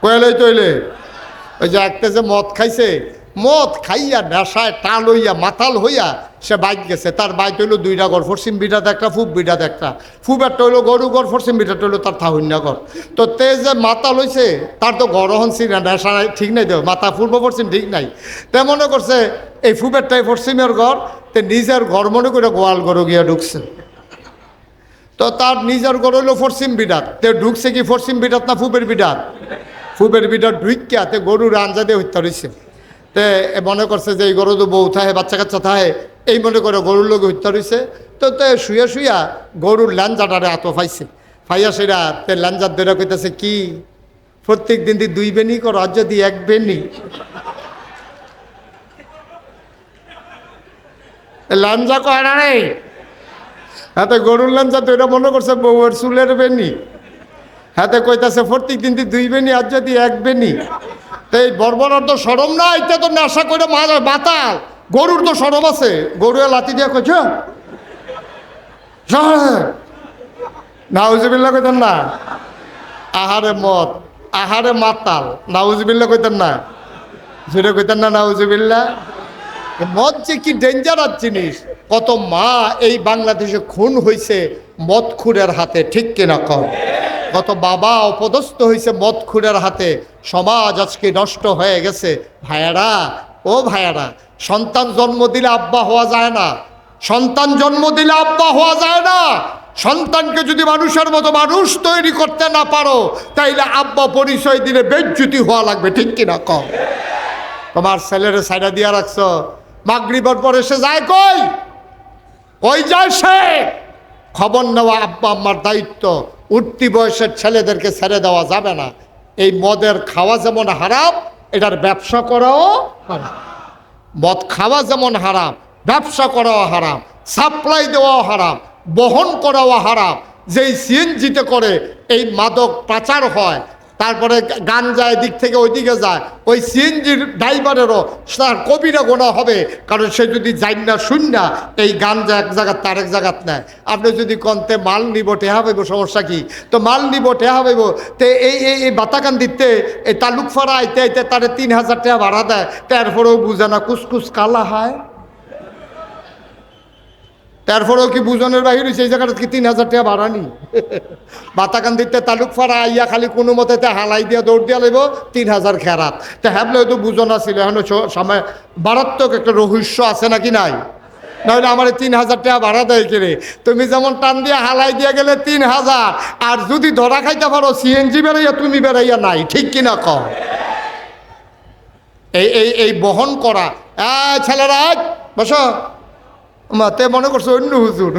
কয়লাই তৈলে ওই যে একটা যে মদ খাইছে, মদ খাইয়া নেশায় টাল হইয়া মাতাল হইয়া সে বাইক গেছে। তার বাইক হইলো দুইটা ঘর, পশ্চিম বিটাত একটা, পূব বিটাত একটা। পূবেরটা হইলো গরু ঘর, পশ্চিম বিটাটা হইলো তার থাহুন্যা ঘর। তো তে যে মাতাল হইছে তার তো ঘর হনছি না, নেশা ঠিক নাই, তো মাথা পূর্ব পশ্চিম ঠিক নাই। তে মনে করছে এই পূবেরটাই পশ্চিমের ঘর, তে নিজের ঘর মনে করে গোয়াল গরু গিয়া ঢুকছে। তো তার নিজের ঘর হইলো পশ্চিম বিটাত, তে ঢুকছে কি পশ্চিম বিটাত না পূবের বিটাত? পূবের বিটাত ঢুকিয়া তে গরুর আঞ্জা দিয়ে হত্যা রয়েছে। তে মনে করছে যে এই গরু তো বউ থাহে, বাচ্চা কাচ্চা থাহে, এই মনে করে গরুর লোক হত্যা রয়েছে। তো তে শুয়া শুয়া গরুর ল্যাঞ্জাটারে আতো পাইছে, ফাইয়া সেরা তে ল্যাঞ্জার ধরে কইতেছে কি প্রত্যেক দিন দিয়ে 2 বেনি করো, আজ যদি 1 বেনি। ল্যাঞ্জা কয় না রে, হাতে গরুর ল্যাঞ্জা তো এটা মনে করছে বউয়ের চুলের বেনি। হাতে কইতাছে প্রত্যেক দিন দিয়ে 2 বেনি, আজ যদি 1 বেনি। তো এই বর্বরের তো সরম না, এটা তো নেশা করে বাতাল। গরুর তো সরম আছে, গরু লাতি দিয়া কইছ নাউজুবিল্লাহ কইতেন না, আহারে মদ, আহারে মাতাল, নাউজুবিল্লাহ কইতেন না, সেটা কইতেন না নাউজুবিল্লাহ। মদ যে কি ডেঞ্জারাস জিনিস, কত মা এই বাংলাদেশে খুন হয়েছে মদখুরের হাতে, ঠিক কিনা কম? কত বাবা অপদস্থ হয়েছে মদখুরের হাতে, সমাজ আজকে নষ্ট হয়ে গেছে। ভাইয়ারা, ও ভাইয়ারা, সন্তান জন্ম দিলে আব্বা হওয়া যায় না, সন্তান জন্ম দিলে আব্বা হওয়া যায় না। সন্তানকে যদি মানুষের মতো মানুষ তৈরি করতে না পারো, তাইলে আব্বা পরিচয় দিলে বেজ্জুতি হওয়া লাগবে, ঠিক কিনা কম? তোমার ছেলেরে সাইডা দিয়া রাখছো, মাগরিবের পরে সে যায় কই, কই যায় সে? খবর নেওয়া আব্বা আম্মার দায়িত্ব। উঠতি বয়সের ছেলেদেরকে ছেড়ে দেওয়া যাবে না। এই মদের খাওয়া যেমন হারাম, এটার ব্যবসা করাও হারাম। মদ খাওয়া যেমন হারাম, ব্যবসা করাও হারাম, সাপ্লাই দেওয়াও হারাম, বহন করাও হারাম। যেই সিএনজিতে করে এই মাদক পাচার হয়, তারপরে গাঞ্জা এদিক থেকে ওইদিকে যায়, ওই সিএনজির ড্রাইভারেরও তার কবিরা গোনা হবে, কারণ সে যদি যাই না শুন না এই গাঞ্জা এক জায়গার তার এক জায়গাত নেয়। আপনি যদি কন্তে মাল নিব টেহা পাইব, সমস্যা কি? তো মাল নিব টেহা পাইব, তো এই বাতাকান দিতে এই তালুকফাড়া আইতে আইতে তারে 3000 টাকা ভাড়া দেয়, তারপরেও বুঝে না কুসকুস কালা হয়। তারপরেও কি বুঝনের বাহির হয়েছে এই জায়গাটা কি 3000 টাকা ভাড়া নি? বাতাকান দিতে তালুকফাড়া আইয়া খালি কোনো মতে হালাই দিয়া দৌড় দিয়া লইব 3000 খেরাত। তো হ্যাবলে হয়তো বুঝন ছিল, এখন সময় মারাত্মক একটা রহস্য আছে নাকি নাই? নাহলে আমার 3000 টাকা ভাড়া দেয় কিরে? তুমি যেমন টান দিয়ে হালাই দিয়ে গেলে 3000, আর যদি ধরা খাইতে পারো সিএনজি বেড়াইয়া তুমি বেড়াইয়া নাই, ঠিক কিনা কম? এই বহন করা, ছেলেরা বসো, তে মনে করছো অন্য হুজুর,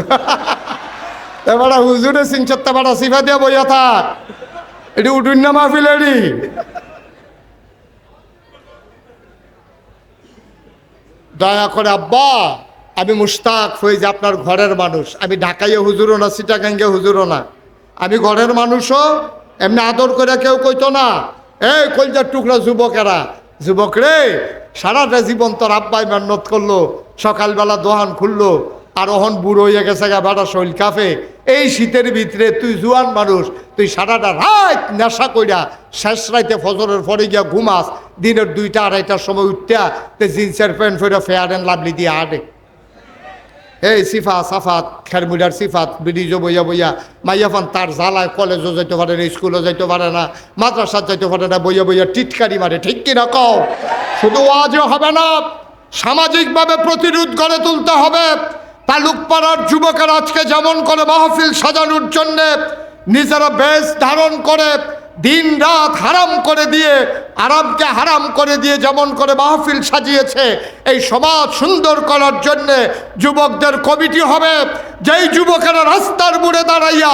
এবার হুজুরে সিংচত্তা বাড়া সিফা দিয়া বইয়া থাক, এটি উঠুন না মাহফিল। এটি দয়া করে আব্বা, আমি মুশতাক হয়ে যে আপনার ঘরের মানুষ, আমি ঢাকাইয়া হুজুরও না, চিটাগাঙ্গে হুজুরও না, আমি ঘরের মানুষও। এমনি আদর করে কেউ কইতো না, এই কলজার টুকরা যুবকেরা, যুবক রে, সারাটা জীবন তোর আব্বাই মেহনত করলো, সকালবেলা দোকান খুললো, আর ওহন বুড়ো হয়ে গেছে গা, বেটা শৈল কাফে। এই শীতের ভিতরে তুই জুয়ান মানুষ, তুই সারাটা রাত নেশা কইরা শেষ রাইতে ফজরের পরে গিয়া ঘুমাস, দিনের 2টা 2:30টার সময় উঠতে তে জিন্সের প্যান্ট ফেরা ফেয়ার অ্যান্ড লাভলি দিয়ে আডে। এই সিফা সাফাত খেরমুডার সিফাত ব্রিজও বইয়া বইয়া মাইয়াফান তার জ্বালায় কলেজও যাইতে পারে না, স্কুলও যাইতে পারে না, মাদ্রাসা যাইতে পারে না, বইয়া বইয়া টিটকারি মারে, ঠিক কিনা কও? শুধু ওয়াজও হবে না, সামাজিকভাবে প্রতিরোধ গড়ে তুলতে হবে। তালুকপাড়ার যুবকেরা আজকে যেমন করে মাহফিল সাজানোর জন্যে নিজেরা বেশ ধারণ করে দিন রাত হারাম করে দিয়ে, আরামকে হারাম করে দিয়ে যেমন করে মাহফিল সাজিয়েছে, এই সমাজ সুন্দর করার জন্যে যুবকদের কমিটি হবে। যেই যুবকেরা রাস্তার মোড়ে দাঁড়াইয়া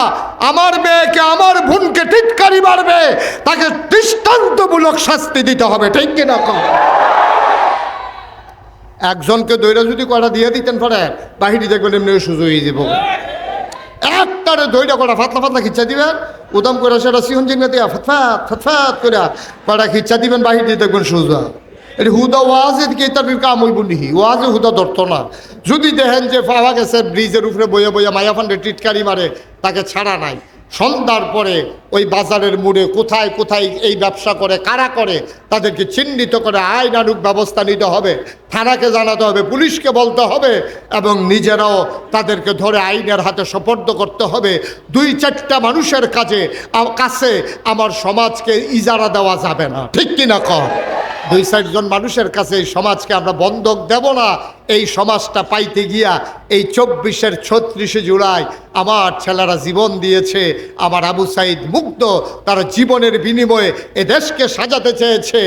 আমার মেয়েকে আমার বোনকে টিটকারি মারবে, তাকে দৃষ্টান্তমূলক শাস্তি দিতে হবে, ঠিক কিনা কম? একজনকে দৈরা যদি কটা দিয়ে দিতেন পরে বাহিনী দেখবেন এমনি সুযোগ হয়ে যাব। একটারে দইটা কটা ফাতলা ফাতলা খিচ্ছা দিবেন, উদম করে সেটা সিহন জিঙ্গা দিয়া ফতফাত ফতফাত করে কটা খিচ্ছা দিবেন, বাহিনী দেখবেন সোজা। এটি হুদা ওয়াজ এদিকে তার কাম হইব নিহি, ওয়াজে হুদা ধরতো না। যদি দেখেন যে পাওয়া গেছে ব্রিজের উপরে বইয়া বইয়া মায়াফান্ডে টিটকারি মারে, তাকে ছাড়া নাই। সন্ধ্যার পরে ওই বাজারের মোড়ে কোথায় কোথায় এই ব্যবসা করে, কারা করে, তাদেরকে চিহ্নিত করে আইনানুগ ব্যবস্থা নিতে হবে, থানাকে জানাতে হবে, পুলিশকে বলতে হবে, এবং নিজেরাও তাদেরকে ধরে আইনের হাতে সোপর্দ করতে হবে। 2-4টা মানুষের কাছে আমার সমাজকে ইজারা দেওয়া যাবে না, ঠিক কিনা কর? 2-4 জন মানুষের কাছে এই সমাজকে আমরা বন্ধক দেব না। এই সমাজটা পাইতে গিয়া এই 24-এর 36শে জুলাই আমার ছেলেরা জীবন দিয়েছে, আমার আবু সাইদ মুগ্ধ, তারা জীবনের বিনিময়ে এ দেশকে সাজাতে চেয়েছে।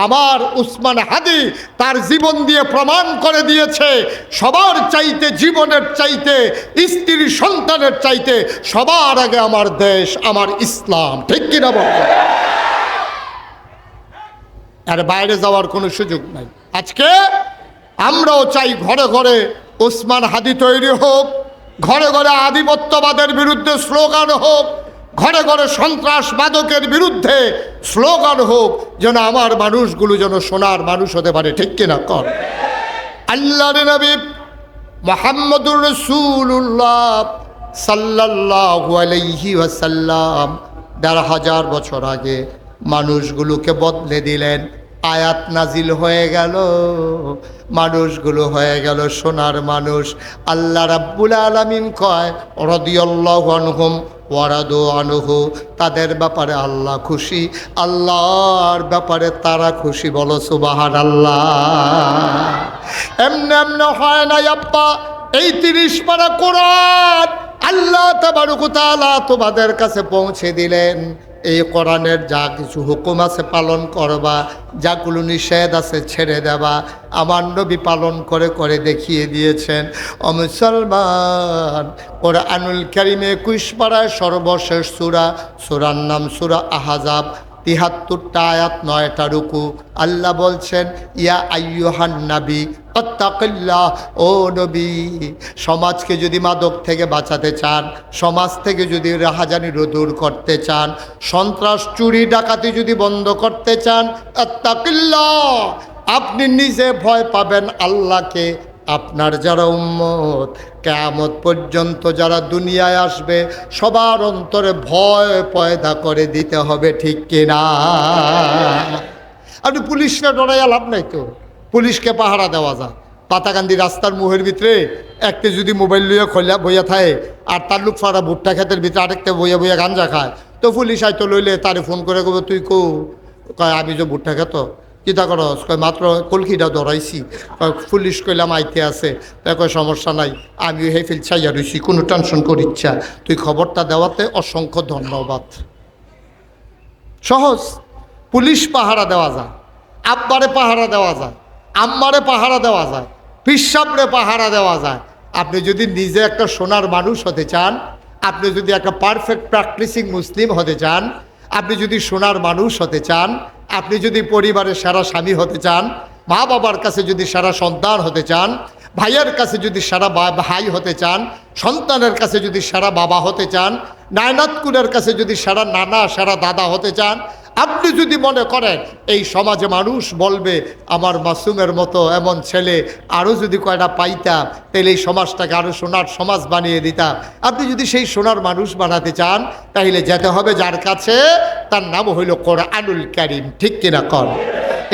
আমার উসমান হাদি তার জীবন দিয়ে প্রমাণ করে দিয়েছে, সবার চাইতে, জীবনের চাইতে, স্ত্রী সন্তানের চাইতে সবার আগে আমার দেশ, আমার ইসলাম, ঠিক কিনা বল? আর বাইরে যাওয়ার কোনো সুযোগ নাই। আজকে আমরাও চাই ঘরে ঘরে উসমান হাদি তৈরি হোক, ঘরে ঘরে আধিপত্যবাদের বিরুদ্ধে স্লোগান হোক, ঘরে ঘরে সন্ত্রাসবাদকের বিরুদ্ধে স্লোগান হোক, যেন আমার মানুষগুলো যেন সোনার মানুষ হতে পারে, ঠিক কিনা কর? আল্লাহর নবী মুহাম্মদুর রাসূলুল্লাহ সাল্লাল্লাহু আলাইহি ওয়াসাল্লাম ১৫০০ বছর আগে মানুষগুলোকে বদলে দিলেন। আয়াত নাজিল হয়ে গেল, মানুষগুলো হয়ে গেল সোনার মানুষ। আল্লাহ রাব্বুল আলামিন কয় রাদিয়াল্লাহু আনহুম ওয়া রাদু আনহু, তাদের ব্যাপারে আল্লাহ খুশি, আল্লাহর ব্যাপারে তারা খুশি। বলো সুবহানাল্লাহ। এমনি এমনি হয় না আব্বা, এই 30 পারা কোরআন আল্লাহ তাবারক ওয়া তাআলা তোমাদের কাছে পৌঁছে দিলেন। এই কোরআনের যা কিছু হুকুম আছে পালন করবা, যাগুলো নিষেধ আছে ছেড়ে দেবা। আমার নবী পালন করে করে দেখিয়ে দিয়েছেন। ও মুসলমান, কোরআনুল কারীমে 21 পারায় সর্বশেষ সূরার নাম সূরা আহজাব। ৭৩টা আয়াত, 9টা রুকু। আল্লাহ বলছেন ইয়া আইয়ুহান নবী আত্তাকিল্লাহ, ও নবী, সমাজকে যদি মাদক থেকে বাঁচাতে চান, সমাজ থেকে যদি রাহাজানি দূর করতে চান, সন্ত্রাস চুরি ডাকাতি যদি বন্ধ করতে চান, আত্তাকিল্লাহ, আপনি নিজে ভয় পাবেন আল্লাহকে। আপনার যারা উম্মত কিয়ামত পর্যন্ত যারা দুনিয়ায় আসবে সবার অন্তরে ভয় পয়দা করে দিতে হবে, ঠিক কিনা? আপনি পুলিশকে ডরাইয়া লাভ নাই তো। পুলিশকে পাহারা দেওয়া যায়। পাতাকান্দি রাস্তার মুহের ভিতরে একটা যদি মোবাইল লইয়া খোলা বইয়া থাকে, আর তার লোক ফাড়া ভুট্টা ক্ষেতের ভিতরে আরেকটা বইয়া বইয়া গাঞ্জা খায়, তো পুলিশ আইতো লইলে তারে ফোন করে কবে তুই কয় আমি যে ভুট্টা খেত কিতা করস, কয় মাত্র কলকিটা ধরাইছি। পুলিশ কইলাম আইতে আছে, তাই কয় সমস্যা নাই, আমিও হে ফিল চাইয়া রইছি, কোনো টেনশন করিচ্ছা, তুই খবরটা দেওয়াতে অসংখ্য ধন্যবাদ। সহজ। পুলিশ পাহারা দেওয়া যায়, আব্বারে পাহারা দেওয়া যায়, আম্মারে পাহারা দেওয়া যায়, পিসাবরে পাহারা দেওয়া যায়। আপনি যদি নিজে একটা সোনার মানুষ হতে চান, আপনি যদি একটা পারফেক্ট প্র্যাকটিসিং মুসলিম হতে চান, আপনি যদি সোনার মানুষ হতে চান, আপনি যদি পরিবারের সেরা স্বামী হতে চান, মা বাবার কাছে যদি সেরা সন্তান হতে চান, ভাইয়ের কাছে যদি সেরা ভাই হতে চান, সন্তানের কাছে যদি সেরা বাবা হতে চান, নায়নাতকুলের কাছে যদি সেরা নানা সেরা দাদা হতে চান, আপনি যদি মনে করেন এই সমাজে মানুষ বলবে আমার মাসুমের মতো এমন ছেলে আরও যদি কয়টা পাইতাম তাহলে এই সমাজটাকে আরও সোনার সমাজ বানিয়ে দিতাম, আপনি যদি সেই সোনার মানুষ বানাতে চান তাহলে যেতে হবে যার কাছে, তার নাম হইল কোরআনুল কারীম, ঠিক কিনা কর?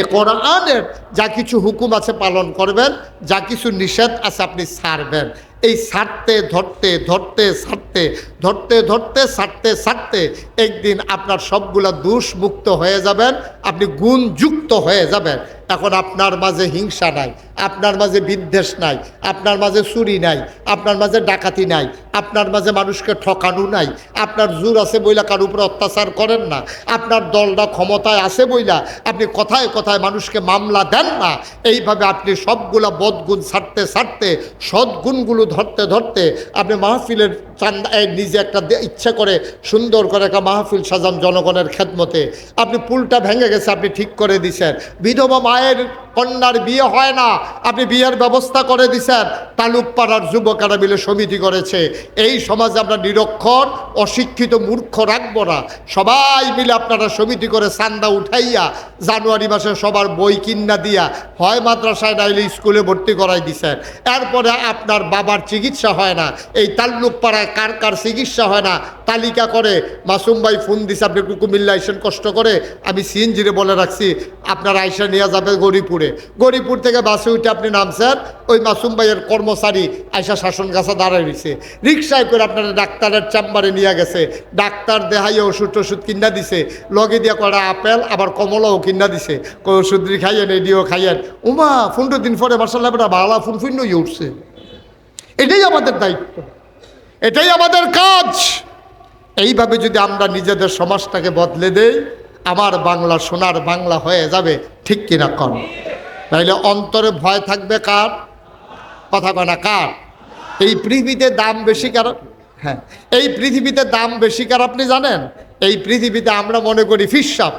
এই কোরআনের যা কিছু হুকুম আছে পালন করবেন, যা কিছু নিষেধ আছে আপনি ছাড়বেন। এই ছাড়তে ধরতে ধরতে ছাড়তে ধরতে ধরতে ছাড়তে ছাড়তে একদিন আপনার সবগুলা দোষ মুক্ত হয়ে যাবেন, আপনি গুণযুক্ত হয়ে যাবেন। এখন আপনার মাঝে হিংসা নাই, আপনার মাঝে বিদ্বেষ নাই, আপনার মাঝে চুরি নাই, আপনার মাঝে ডাকাতি নাই, আপনার মাঝে মানুষকে ঠকানো নাই, আপনার জোর আছে বইলা কার উপরে অত্যাচার করেন না, আপনার দলটা ক্ষমতায় আছে বইলা আপনি কথায় কথায় মানুষকে মামলা দেন না। এইভাবে আপনি সবগুলা বদগুণ ছাড়তে ছাড়তে সদ্গুণগুলো ধরতে ধরতে আপনি মাহফিলের চান্দা নিজে একটা ইচ্ছা করে সুন্দর করে একটা মাহফিল সাজান জনগণের খেদমতে। আপনি পুলটা ভেঙে গেছে, আপনি ঠিক করে দিছেন। বিধবা মায়ের কন্যার বিয়ে হয় না, আপনি বিয়ের ব্যবস্থা করে দিছেন। তালুক পাড়ার যুবকেরা মিলে সমিতি করেছে, এই সমাজে আমরা নিরক্ষর অশিক্ষিত মূর্খ রাখবো না, সবাই মিলে আপনারা সমিতি করে চান্দা উঠাইয়া জানুয়ারি মাসে সবার বই কিনা দিয়া হয় মাদ্রাসায় নাইলে স্কুলে ভর্তি করাই দিছেন। এরপরে আপনার বাবার চিকিৎসা হয় না, এই তাল্লুক পাড়ায় কার কার চিকিৎসা হয় না তালিকা করে মাসুম ভাই ফোন দিছে, আপনি একটু কুমিল্লা আইসেন কষ্ট করে, আমি সিএনজিরে বলে রাখছি আপনার আইসা নিয়ে যাবে গরিপুরে, গরিপুর থেকে বাসে উঠে আপনি নামছেন, ওই মাসুম ভাইয়ের কর্মচারী আইসা শাসন গাছা দাঁড়ায় রয়েছে, রিক্সায় করে আপনারা ডাক্তারের চেম্বারে নিয়ে গেছে, ডাক্তার দেহাইয়ে ওষুধ টষুধ কিনা দিছে, লগে দিয়ে কটা আপেল আবার কমলাও কিনা দিছে, কই ওষুধ খাইয়েন এডিও খাইয়েন। উমা 15 দিন পরে মার্শাল্লাহ ভালো ফুন ফুন্নই উঠছে। এটাই আমাদের দায়িত্ব, এটাই আমাদের কাজ। এইভাবে যদি আমরা নিজেদের সমাজটাকে বদলে দেই, আমার বাংলা সোনার বাংলা হয়ে যাবে, ঠিক কিনা কন? তাইলে অন্তরে ভয় থাকবে কার? কথা কয় না কার? এই পৃথিবীতে দাম বেশি কার? হ্যাঁ, এই পৃথিবীতে দাম বেশি কার আপনি জানেন? এই পৃথিবীতে আমরা মনে করি ফিরসাপ,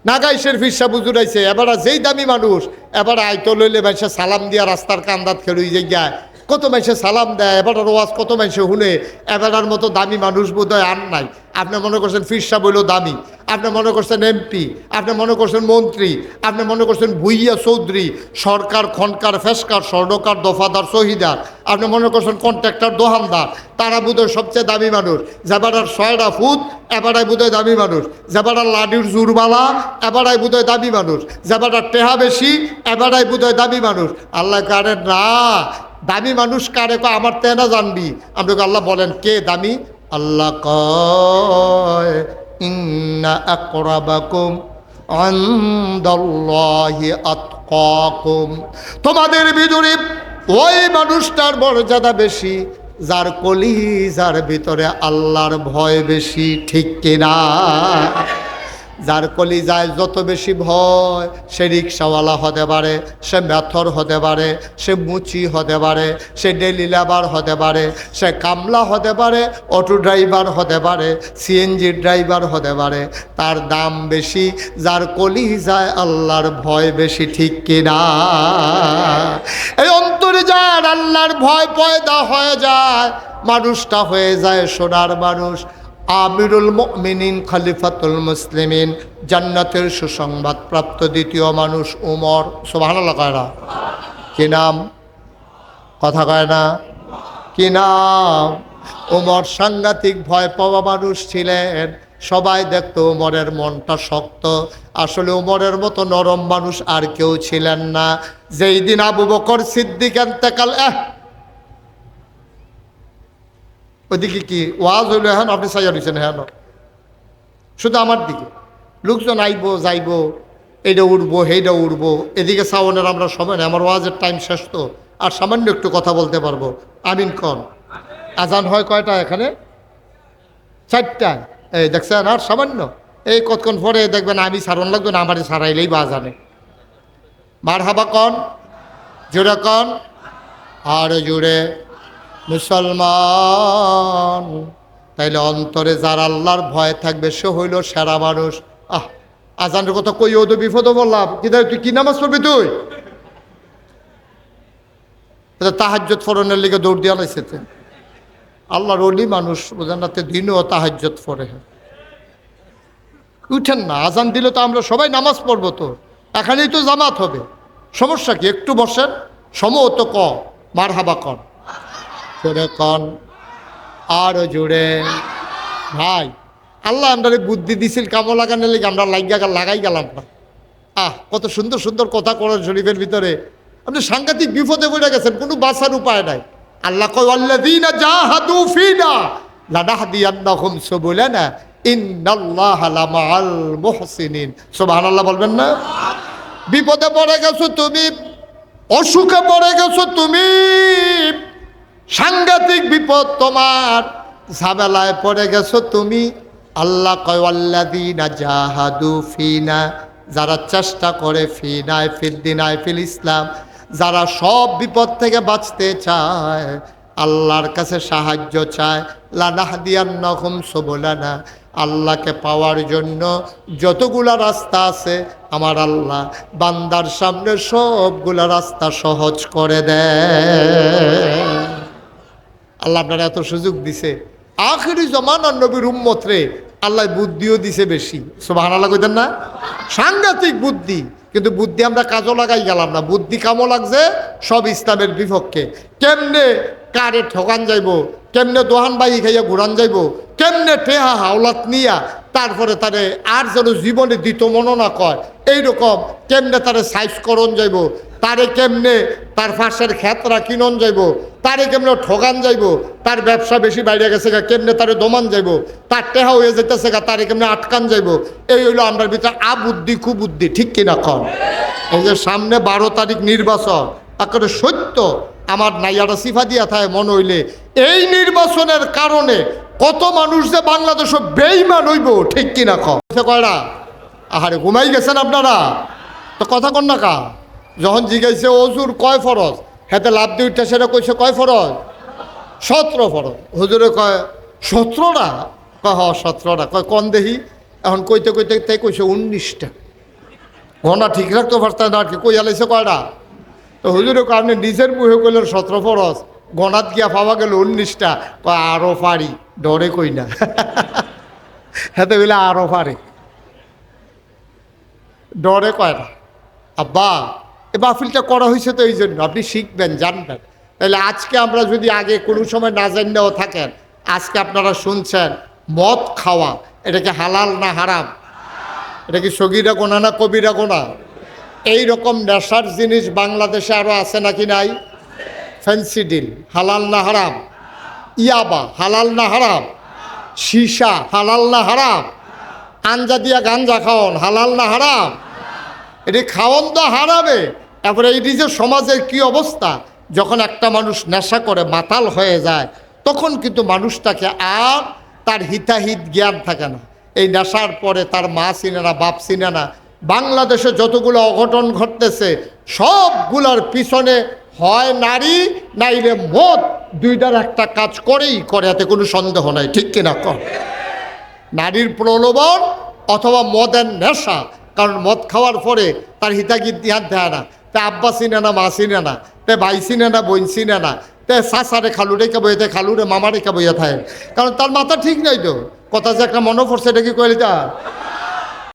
নাগাইশের ফিরসাপ উজুরাইছে, এবার যেই দামি মানুষ, এবার আইতো লইলে মাইসে সালাম দিয়া রাস্তার কান্দাত খেলুই জায়গায় কত মাইসে সালাম দেয়, এবার ওয়াজ কত মাইসে শুনে, এবারার মতো দামি মানুষ বোধহয় আর নাই। আপনি মনে করছেন ফিরসাপ হইল দামি, আপনি মনে করছেন এমপি, আপনি মনে করছেন মন্ত্রী, আপনি মনে করছেন ভুইয়া চৌধুরী, সরকার খনকার ফেসকার স্বর্ণকার দফাদার শহীদার, আপনি মনে করছেন কন্ট্রাক্টর দোহানদার, তারা বোধহয় সবচেয়ে দামি মানুষ। যেবারার 6টা ফুট এবারাই বোধহয় দামি মানুষ, যেবারার লাডির জুরবালা এবারাই বোধহয় দামি মানুষ, যেবারার টেহা বেশি এবারাই বোধহয় দামি মানুষ। আল্লাহ কারে না, দামি মানুষ কারে কয় আমার তেনা জানবি। আপনাকে আল্লাহ বলেন কে দামি? আল্লাহ কয় ইন্না আকরাবাকুম ইনদাল্লাহি আতকাকুম, তোমাদের ভিতরে ওই মানুষটার মর্যাদা বেশি যার কলিজার ভিতরে আল্লাহর ভয় বেশি, ঠিক কিনা? যার কলিজায় যত বেশি ভয়, সে রিক্সাওয়ালা হতে পারে, সে মেথর হতে পারে, সে মুচি হতে পারে, সে ডেলি লেবার হতে পারে, সে কামলা হতে পারে, অটো ড্রাইভার হতে পারে, সিএনজি ড্রাইভার হতে পারে, তার দাম বেশি যার কলিজায় আল্লাহর ভয় বেশি, ঠিক কিনা? এই অন্তরে যার আল্লাহর ভয় পয়দা হয়ে যায়, মানুষটা হয়ে যায় সোনার মানুষ। আমিরুল মুমিনিন খলিফাতুল মুসলিমিন, জান্নাতের সুসংবাদ প্রাপ্ত দ্বিতীয় মানুষ উমর। সুবহানাল্লাহ কয় না? কি নাম? কথা কয় না? কি নাম? উমর সাংঘাতিক ভয় পাওয়া মানুষ ছিলেন। সবাই দেখতো উমরের মনটা শক্ত, আসলে উমরের মতো নরম মানুষ আর কেউ ছিলেন না। যেই দিন আবু বকর সিদ্দিক ইন্তেকাল, ওদিকে কি ওয়াজ হইলো, এখন আপনি চাইয়া দিচ্ছেন, হ্যাঁ শুধু আমার দিকে লোকজন আইবো যাইবো, এইটা উঠবো সেইটা উঠবো, এদিকে সাউনের আমরা সময় নেই, আমার ওয়াজের টাইম শেষ তো, আর সামান্য একটু কথা বলতে পারবো। আমিন কন। আজান হয় কয়টা এখানে? 4টায়। এই দেখছেন, আর সামান্য এই কতক্ষণ পরে দেখবেন আমি সারণ লাগবে না, আমারই সারাইলেই বা আজানে। মারহাবা কন, জোরে কন, আর জোরে। মুসলমান, তাইলে অন্তরে যার আল্লাহর ভয় থাকবে সে হইল সেরা মানুষ। আজানের কথা কইও তো বিপদ বললাম, তুই কি নামাজ পড়বি? তুই তাহাজ্জুদ ফরনের লিগে দৌড় দিয়া লাইছে। আল্লাহর ওলি মানুষ বোঝেন রাতে দিনও তাহাজ্জুদ ফরে। উঠেন না, আজান দিলে তো আমরা সবাই নামাজ পড়বো, তো এখানেই তো জামাত হবে, সমস্যা কি? একটু বসেন, সমত ক মারহাবা কন, জোরে কন, আরো জোরে। ভাই আল্লাহ আমরা বুদ্ধি দিছিল কামো লাগানোর লেগে, আমরা লাগাই গেলাম না। কত সুন্দর সুন্দর কথা কোরআন শরীফের ভিতরে। আপনি সাংঘাতিক বিপদে পড়ে গেছেন, কোনো বাঁচার উপায় নাই। আল্লাহ কয় আল্লাযীনা জাহাদু ফীনা লানাহদিয়ান্নাহুম সুবুলানা ইন্নাল্লাহা লামাআল মুহসিনিন। সুবহানাল্লাহ বলবেন না? বিপদে পড়ে গেছো তুমি, অসুখে পড়ে গেছো তুমি, সাংঘাতিক বিপদ তোমার, ঝামেলায় পড়ে গেছো তুমি। আল্লাহ কয় আল্লাযীনা জাহাদু ফীনা, যারা চেষ্টা করে, ফিনায় ফিদ্দিনায় ফিল ইসলাম, যারা সব বিপদ থেকে বাঁচতে চায়, আল্লাহর কাছে সাহায্য চায়, লানাহদিয়ান্নাহুম সুবুলানা, আল্লাহকে পাওয়ার জন্য যতগুলা রাস্তা আছে আমার আল্লাহ বান্দার সামনে সবগুলা রাস্তা সহজ করে দেয়। আল্লাহ আপনার এত সুযোগ দিছে, আখিরি জমানার নবীর উম্মত রে আল্লাহ বুদ্ধিও দিছে বেশি। সুবহানাল্লাহ কইতেন না? সাংঘাতিক বুদ্ধি, কিন্তু বুদ্ধি আমরা কাজও লাগাই গেলাম না। বুদ্ধি কামও লাগছে সব ইসলামের বিপক্ষে। কেমনে কারে ঠকান যাইব, কেমনে দোহান বাই খাইয়া ঘুরান যাইব, কেমনে টেহা হাওলাত নিয়া তারপরে তারে আর যেন জীবনে দিত মনো না কয়, এইরকম কেমনে তারে সাইজ করণ যাইব, তারে কেমনে তার ফাঁসের ক্ষেতরা কিনন যাইব, তারে কেমনে ঠগান যাইব, তার ব্যবসা বেশি বাইরে গেছে গা কেমনে তারে দমান যাইব, তার টেহা হয়ে যেতেছে গা তারে কেমনে আটকান যাইব। এই হইলো আমরা ভিতরে আবুদ্ধি কুবুদ্ধি, ঠিক কিনা কন? এই যে সামনে 12 তারিখ নির্বাচন, একেবারে সত্য আমার নাইয়াটা সিফা দিয়া থাকে মনে হইলে এই নির্বাচনের কারণে কত মানুষ যে বাংলাদেশ বেইমান হইব, ঠিক কিনা কয়রা? আহারে ঘুমাই গেছেন আপনারা তো কথা কন না কা? যখন জিজ্ঞাসা অজুর কয় ফরজ, হেতে লাভ দিয়ে উঠে সেটা কইছে কয় ফরজ? 17 ফরজ। হুজুরে কয় 17টা? কয় হ 17টা। কয় কন দেখি। এখন কইতে কইতে তাই কইছে 19টা। ঘনা ঠিক রাখতে পারতেন না আর কি, কই আলাইছে কয়টা? তো হুজুরে কয় আপনি নিজের মুখে কইলেন 17 ফরজ, গণাত গিয়া পাওয়া গেল 19টা। কয় আরও পারি, ডরে কই না। হেতে বলে আরও পারি, ডরে কয় না। আব্বা এ বাফিলটা করা হয়েছে তো এই জন্য, আপনি শিখবেন জানবেন। তাহলে আজকে আমরা যদি আগে কোনো সময় না জানলেও থাকেন, আজকে আপনারা শুনছেন মদ খাওয়া, এটা কি হালাল না হারাম? এটা কি সগীরা গোনা না কবিরা গোনা? এই রকম নেশার জিনিস বাংলাদেশে আরও আছে নাকি নাই? ফেন্সিডিল হালাল না হারাম? ইয়াবা হালাল না হারাম? সীসা হালাল না হারাম? আঞ্জা দিয়া গাঞ্জা খাওয়ান হালাল না হারাম? এটি খাওয়ান তো হারাবে। তারপরে এই যে সমাজের কি অবস্থা, যখন একটা মানুষ নেশা করে মাতাল হয়ে যায় তখন কিন্তু মানুষটাকে আর তার হিতাহিত জ্ঞান থাকে না। এই নেশার পরে তার মা চিনে না, বাপ চিনে না। বাংলাদেশে যতগুলো অঘটন ঘটতেছে সবগুলোর পিছনে হয় নারী নাইলে মদ, দুইটার একটা কাজ করেই করে, এতে কোনো সন্দেহ নাই, ঠিক কিনা কর? নারীর প্রলোভন অথবা মদের নেশা। কারণ মদ খাওয়ার পরে তার হিতাগিত ধ্যান দেয় না, তে আব্বা চিনে না, মা চিনে না, তে ভাই চিনে না, বোন চিনে না, তে চাচারে খালু রেখে বইয়ে খালুরে মামা রেখে বইয়া থাকে, কারণ তার মাথা ঠিক নাই। তো কথা যে একটা মনে পড়ছে, এটা কি কইলে তা